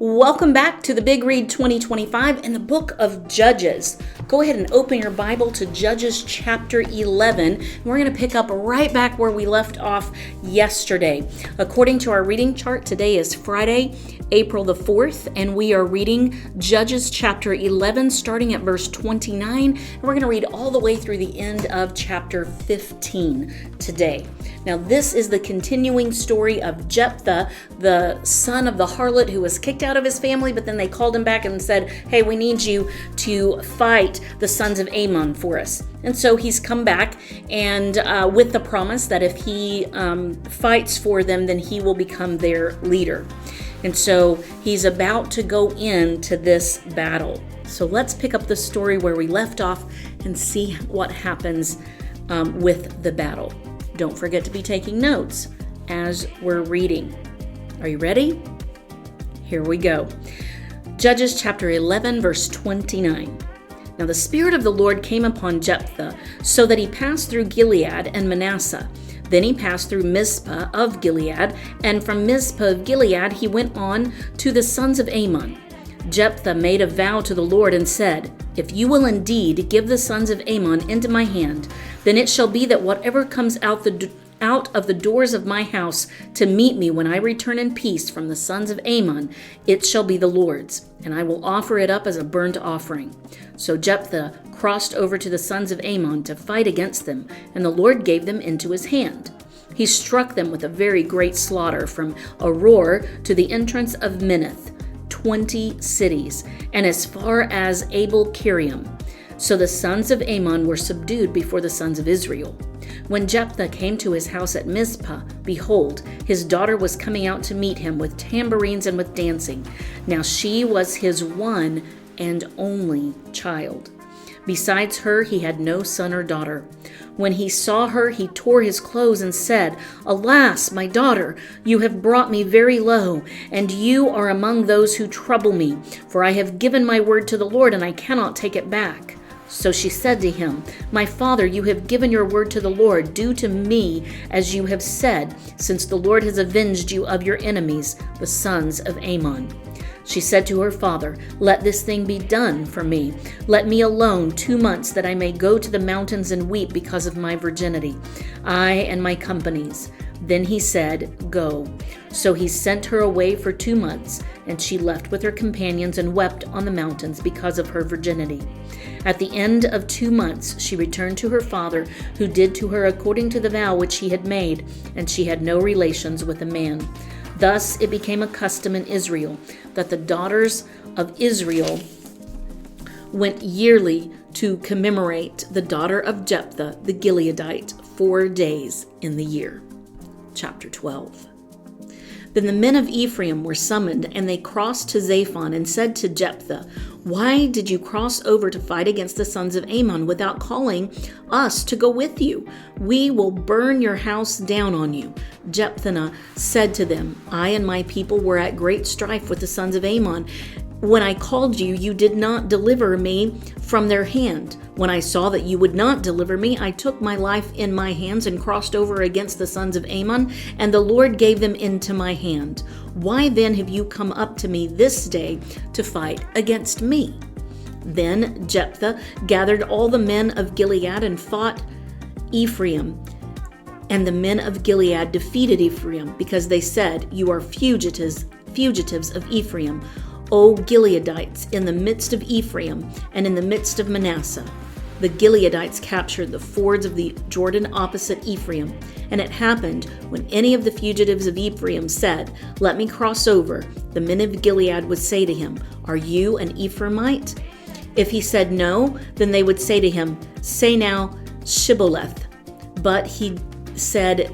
Welcome back to the Big Read 2025 in the book of Judges. Go ahead and open your Bible to Judges chapter 11. We're going to pick up right back where we left off yesterday. According to our reading chart, today is Friday, April the 4th, and we are reading Judges chapter 11, starting at verse 29. And we're going to read all the way through the end of chapter 15 today. Now, this is the continuing story of Jephthah, the son of the harlot who was kicked out of his family, but then they called him back and said, hey, we need you to fight the sons of Ammon for us. And so he's come back and with the promise that if he fights for them, then he will become their leader. And so he's about to go into this battle. So let's pick up the story where we left off and see what happens with the battle. Don't forget to be taking notes as we're reading. Are you ready? Here we go. Judges chapter 11, verse 29. Now the Spirit of the Lord came upon Jephthah, so that he passed through Gilead and Manasseh. Then he passed through Mizpah of Gilead, and from Mizpah of Gilead he went on to the sons of Ammon. Jephthah made a vow to the Lord and said, if you will indeed give the sons of Ammon into my hand, then it shall be that whatever comes out of the doors of my house to meet me when I return in peace from the sons of Ammon, it shall be the Lord's, and I will offer it up as a burnt offering. So Jephthah crossed over to the sons of Ammon to fight against them, and the Lord gave them into his hand. He struck them with a very great slaughter from Aroer to the entrance of Minnith, 20 cities, and as far as Abel-Kiriam. So the sons of Ammon were subdued before the sons of Israel. When Jephthah came to his house at Mizpah, behold, his daughter was coming out to meet him with tambourines and with dancing. Now she was his one and only child. Besides her, he had no son or daughter. When he saw her, he tore his clothes and said, alas, my daughter, you have brought me very low, and you are among those who trouble me, for I have given my word to the Lord, and I cannot take it back. So she said to him, my father, you have given your word to the Lord. Do to me as you have said, since the Lord has avenged you of your enemies, the sons of Ammon. She said to her father, let this thing be done for me. Let me alone 2 months, that I may go to the mountains and weep because of my virginity, I and my companies. Then he said, go. So he sent her away for 2 months, and she left with her companions and wept on the mountains because of her virginity. At the end of 2 months, she returned to her father, who did to her according to the vow which he had made, and she had no relations with a man. Thus it became a custom in Israel that the daughters of Israel went yearly to commemorate the daughter of Jephthah the Gileadite 4 days in the year. Chapter 12. Then the men of Ephraim were summoned, and they crossed to Zaphon and said to Jephthah, why did you cross over to fight against the sons of Ammon without calling us to go with you? We will burn your house down on you. Jephthah said to them, I and my people were at great strife with the sons of Ammon. When I called you, you did not deliver me from their hand. When I saw that you would not deliver me, I took my life in my hands and crossed over against the sons of Ammon, and the Lord gave them into my hand. Why then have you come up to me this day to fight against me? Then Jephthah gathered all the men of Gilead and fought Ephraim. And the men of Gilead defeated Ephraim, because they said, you are fugitives of Ephraim, O Gileadites, in the midst of Ephraim and in the midst of Manasseh. The Gileadites captured the fords of the Jordan opposite Ephraim. And it happened, when any of the fugitives of Ephraim said, let me cross over, the men of Gilead would say to him, are you an Ephraimite? If he said no, then they would say to him, say now, Shibboleth. But he said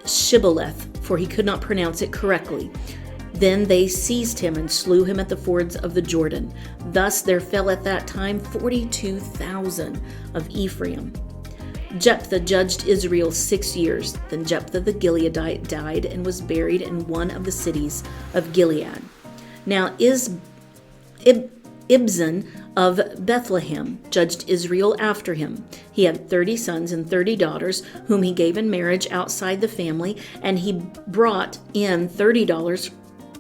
Shibboleth, for he could not pronounce it correctly. Then they seized him and slew him at the fords of the Jordan. Thus there fell at that time 42,000 of Ephraim. Jephthah judged Israel 6 years. Then Jephthah the Gileadite died and was buried in one of the cities of Gilead. Now Ibzan of Bethlehem judged Israel after him. He had 30 sons and 30 daughters, whom he gave in marriage outside the family, and he brought in $30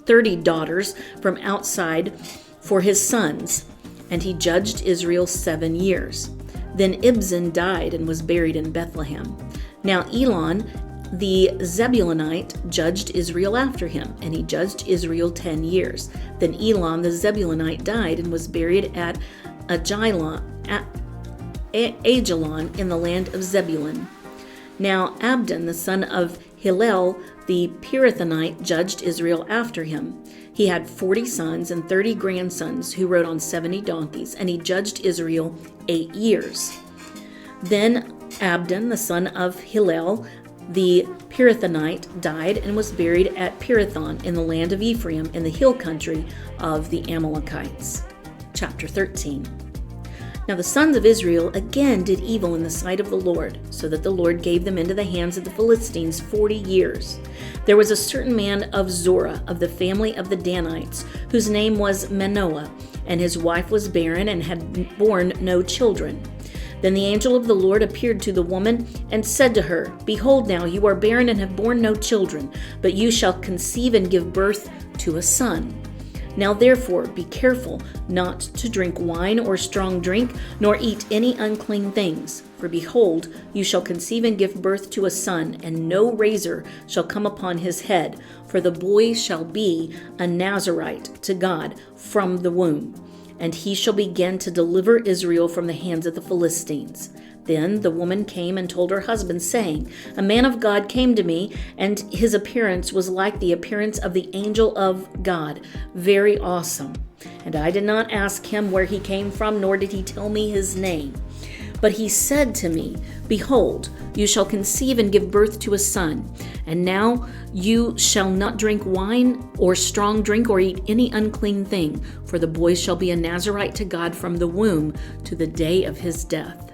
30 daughters from outside for his sons, and he judged Israel 7 years. Then Ibzan died and was buried in Bethlehem. Now Elon the Zebulunite judged Israel after him, and he judged Israel 10 years. Then Elon the Zebulunite died and was buried at Ajalon in the land of Zebulun. Now Abdon the son of Hillel the Pirathonite judged Israel after him. He had 40 sons and 30 grandsons who rode on 70 donkeys, and he judged Israel 8 years. Then Abdon the son of Hillel the Pirathonite died and was buried at Pirathon in the land of Ephraim in the hill country of the Amalekites. Chapter 13. Now the sons of Israel again did evil in the sight of the Lord, so that the Lord gave them into the hands of the Philistines 40 years. There was a certain man of Zorah, of the family of the Danites, whose name was Manoah, and his wife was barren and had borne no children. Then the angel of the Lord appeared to the woman and said to her, Behold, now you are barren and have borne no children, but you shall conceive and give birth to a son. Now therefore be careful not to drink wine or strong drink, nor eat any unclean things. For behold, you shall conceive and give birth to a son, and no razor shall come upon his head, for the boy shall be a Nazarite to God from the womb. And he shall begin to deliver Israel from the hands of the Philistines. Then the woman came and told her husband, saying, A man of God came to me, and his appearance was like the appearance of the angel of God, very awesome. And I did not ask him where he came from, nor did he tell me his name. But he said to me, Behold, you shall conceive and give birth to a son. And now you shall not drink wine or strong drink or eat any unclean thing, for the boy shall be a Nazarite to God from the womb to the day of his death.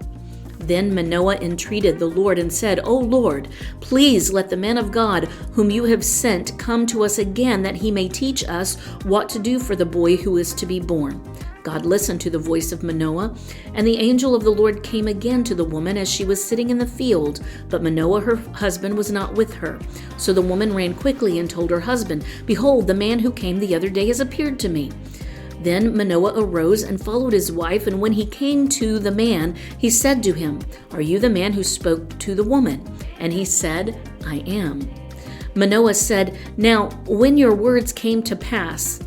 Then Manoah entreated the Lord and said, O Lord, please let the man of God whom you have sent come to us again, that he may teach us what to do for the boy who is to be born. God listened to the voice of Manoah, and the angel of the Lord came again to the woman as she was sitting in the field, but Manoah her husband was not with her. So the woman ran quickly and told her husband, Behold, the man who came the other day has appeared to me. Then Manoah arose and followed his wife, and when he came to the man, he said to him, Are you the man who spoke to the woman? And he said, I am. Manoah said, Now when your words come to pass,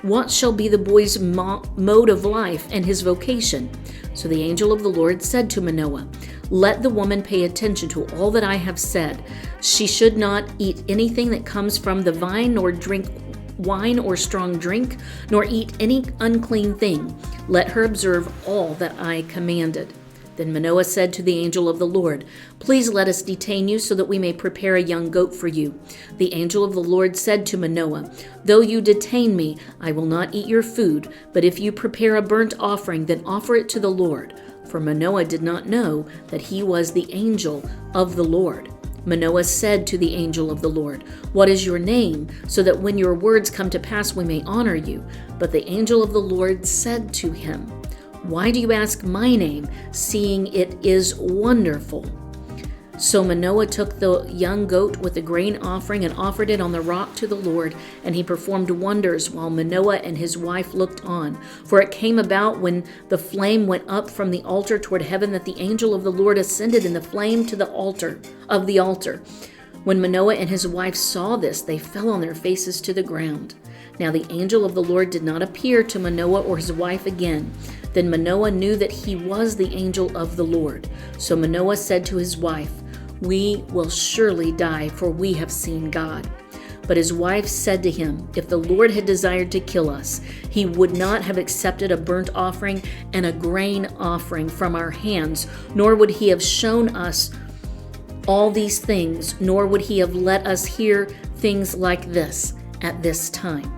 what shall be the boy's mode of life and his vocation? So the angel of the Lord said to Manoah, Let the woman pay attention to all that I have said. She should not eat anything that comes from the vine, nor drink wine or strong drink, nor eat any unclean thing. Let her observe all that I commanded. Then Manoah said to the angel of the Lord, Please let us detain you so that we may prepare a young goat for you. The angel of the Lord said to Manoah, Though you detain me, I will not eat your food, but if you prepare a burnt offering, then offer it to the Lord. For Manoah did not know that he was the angel of the Lord. Manoah said to the angel of the Lord, What is your name, so that when your words come to pass we may honor you? But the angel of the Lord said to him, Why do you ask my name, seeing it is wonderful? So Manoah took the young goat with the grain offering and offered it on the rock to the Lord, and he performed wonders while Manoah and his wife looked on. For it came about when the flame went up from the altar toward heaven that the angel of the Lord ascended in the flame to the altar. When Manoah and his wife saw this, they fell on their faces to the ground. Now the angel of the Lord did not appear to Manoah or his wife again. Then Manoah knew that he was the angel of the Lord. So Manoah said to his wife, We will surely die, for we have seen God. But his wife said to him, If the Lord had desired to kill us, he would not have accepted a burnt offering and a grain offering from our hands, nor would he have shown us all these things, nor would he have let us hear things like this at this time.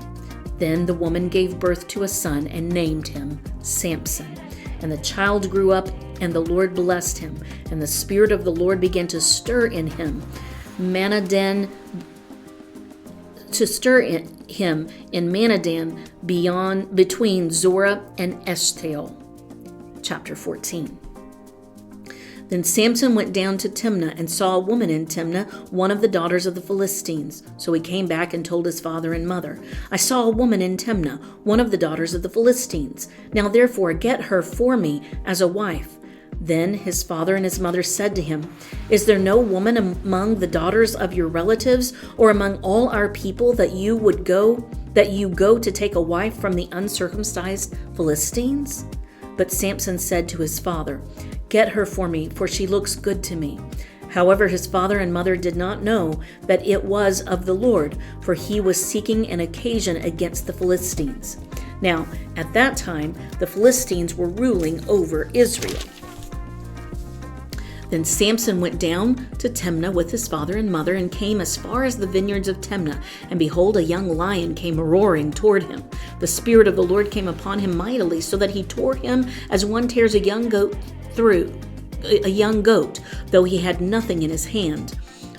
Then the woman gave birth to a son and named him Samson. And the child grew up, and the Lord blessed him, and the Spirit of the Lord began to stir in him Manadan between Zorah and Eshtaol. Chapter 14. Then Samson went down to Timnah and saw a woman in Timnah, one of the daughters of the Philistines. So he came back and told his father and mother, I saw a woman in Timnah, one of the daughters of the Philistines. Now therefore get her for me as a wife. Then his father and his mother said to him, Is there no woman among the daughters of your relatives or among all our people that you go to take a wife from the uncircumcised Philistines? But Samson said to his father, Get her for me, for she looks good to me. However, his father and mother did not know that it was of the Lord, for he was seeking an occasion against the Philistines. Now, at that time, the Philistines were ruling over Israel. Then Samson went down to Timnah with his father and mother and came as far as the vineyards of Timnah. And behold, a young lion came roaring toward him. The Spirit of the Lord came upon him mightily, so that he tore him as one tears a young goat, though he had nothing in his hand.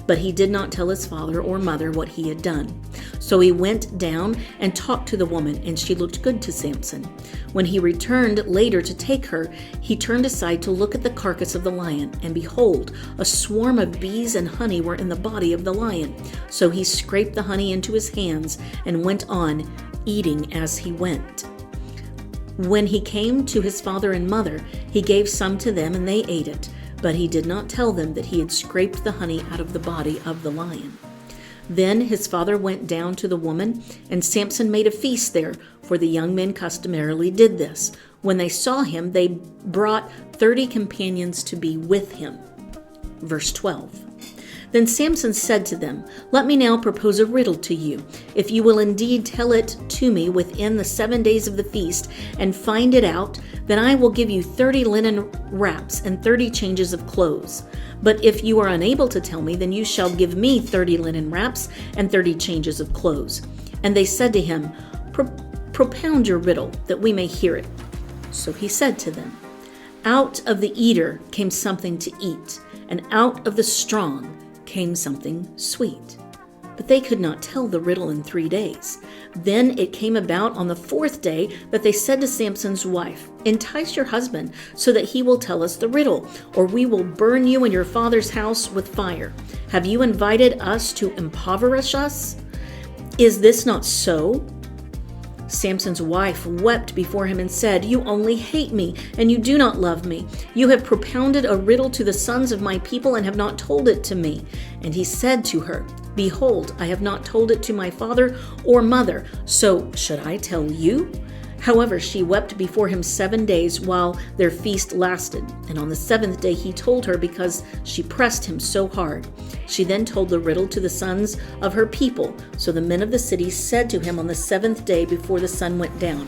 But he did not tell his father or mother what he had done. So he went down and talked to the woman, and she looked good to Samson. When he returned later to take her, he turned aside to look at the carcass of the lion, and behold, a swarm of bees and honey were in the body of the lion. So he scraped the honey into his hands and went on, eating as he went. When he came to his father and mother, he gave some to them, and they ate it. But he did not tell them that he had scraped the honey out of the body of the lion. Then his father went down to the woman, and Samson made a feast there, for the young men customarily did this. When they saw him, they brought 30 companions to be with him. Verse 12. Then Samson said to them, Let me now propose a riddle to you. If you will indeed tell it to me within the 7 days of the feast, and find it out, then I will give you 30 linen wraps and 30 changes of clothes. But if you are unable to tell me, then you shall give me 30 linen wraps and 30 changes of clothes. And they said to him, Propound your riddle, that we may hear it. So he said to them, Out of the eater came something to eat, and out of the strong came something sweet. But they could not tell the riddle in 3 days. Then it came about on the 4th day that they said to Samson's wife, Entice your husband so that he will tell us the riddle, or we will burn you and your father's house with fire. Have you invited us to impoverish us? Is this not so? Samson's wife wept before him and said, You only hate me, and you do not love me. You have propounded a riddle to the sons of my people and have not told it to me. And he said to her, Behold, I have not told it to my father or mother, so should I tell you? However, she wept before him 7 days while their feast lasted. And on the 7th day he told her, because she pressed him so hard. She then told the riddle to the sons of her people. So the men of the city said to him on the 7th day before the sun went down,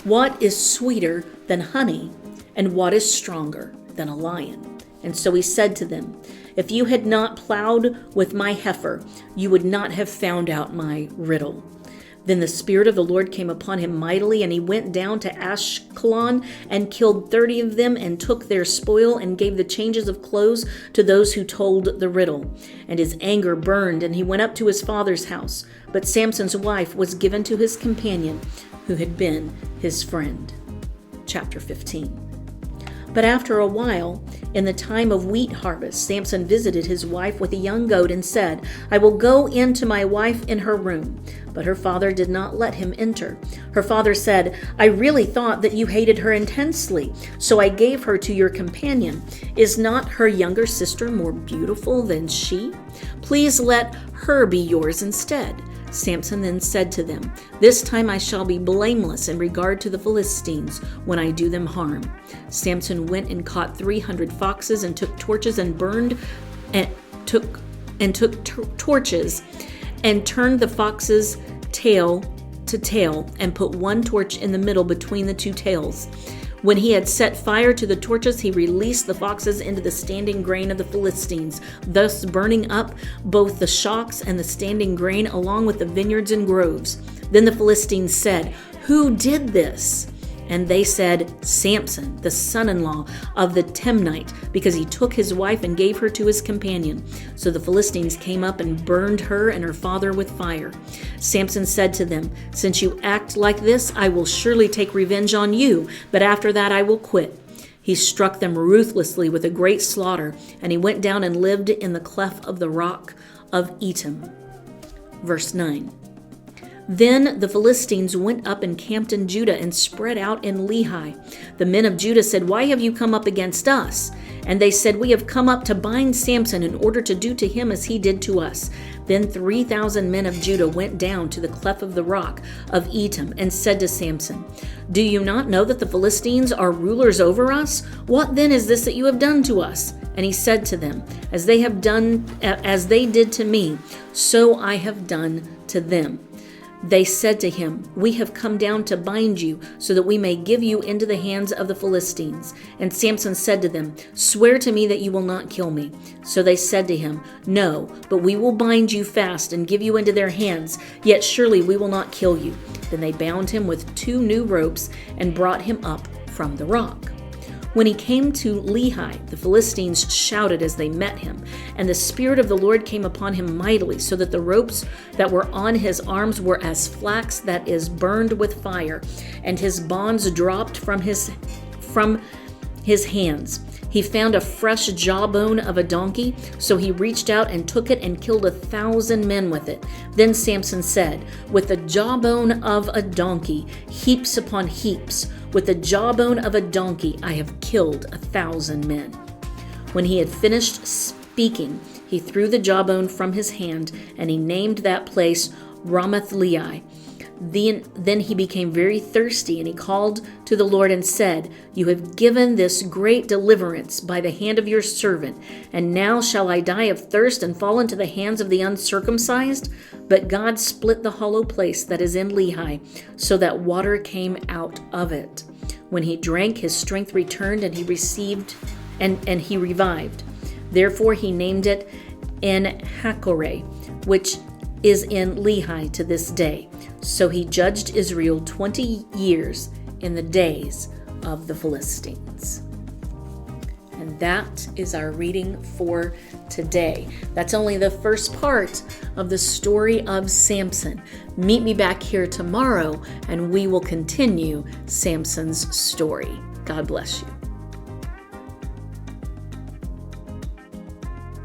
What is sweeter than honey, and what is stronger than a lion? And so he said to them, If you had not plowed with my heifer, you would not have found out my riddle. Then the Spirit of the Lord came upon him mightily, and he went down to Ashkelon and killed 30 of them and took their spoil and gave the changes of clothes to those who told the riddle. And his anger burned, and he went up to his father's house. But Samson's wife was given to his companion, who had been his friend. Chapter 15. But after a while, in the time of wheat harvest, Samson visited his wife with a young goat and said, I will go in to my wife in her room. But her father did not let him enter. Her father said, I really thought that you hated her intensely, so I gave her to your companion. Is not her younger sister more beautiful than she? Please let her be yours instead. Samson then said to them, This time I shall be blameless in regard to the Philistines when I do them harm. Samson went and caught 300 foxes and took torches and torches and turned the foxes tail to tail and put one torch in the middle between the two tails. When he had set fire to the torches, he released the foxes into the standing grain of the Philistines, thus burning up both the shocks and the standing grain along with the vineyards and groves. Then the Philistines said, Who did this? And they said, Samson, the son-in-law of the Timnite, because he took his wife and gave her to his companion. So the Philistines came up and burned her and her father with fire. Samson said to them, Since you act like this, I will surely take revenge on you, but after that I will quit. He struck them ruthlessly with a great slaughter, and he went down and lived in the cleft of the rock of Etam. Verse 9. Then the Philistines went up and camped in Judah and spread out in Lehi. The men of Judah said, "Why have you come up against us?" And they said, "We have come up to bind Samson in order to do to him as he did to us." Then 3,000 men of Judah went down to the cleft of the rock of Etam and said to Samson, "Do you not know that the Philistines are rulers over us? What then is this that you have done to us?" And he said to them, as they did to me, so I have done to them. They said to him, "We have come down to bind you, so that we may give you into the hands of the Philistines." And Samson said to them, "Swear to me that you will not kill me." So they said to him, "No, but we will bind you fast and give you into their hands, yet surely we will not kill you." Then they bound him with 2 new ropes and brought him up from the rock. When he came to Lehi, the Philistines shouted as they met him, and the Spirit of the Lord came upon him mightily, so that the ropes that were on his arms were as flax that is burned with fire, and his bonds dropped from his hands. He found a fresh jawbone of a donkey, so he reached out and took it and killed 1,000 men with it. Then Samson said, "With the jawbone of a donkey, heaps upon heaps, with the jawbone of a donkey, I have killed 1,000 men." When he had finished speaking, he threw the jawbone from his hand, and he named that place Ramath-lehi. Then he became very thirsty, and he called to the Lord and said, "You have given this great deliverance by the hand of your servant, and now shall I die of thirst and fall into the hands of the uncircumcised?" But God split the hollow place that is in Lehi, so that water came out of it. When he drank, his strength returned, and he revived. Therefore he named it En-hakkore, which is in Lehi to this day. So he judged Israel 20 years in the days of the Philistines. And that is our reading for today. That's only the first part of the story of Samson. Meet me back here tomorrow, and we will continue Samson's story. God bless you.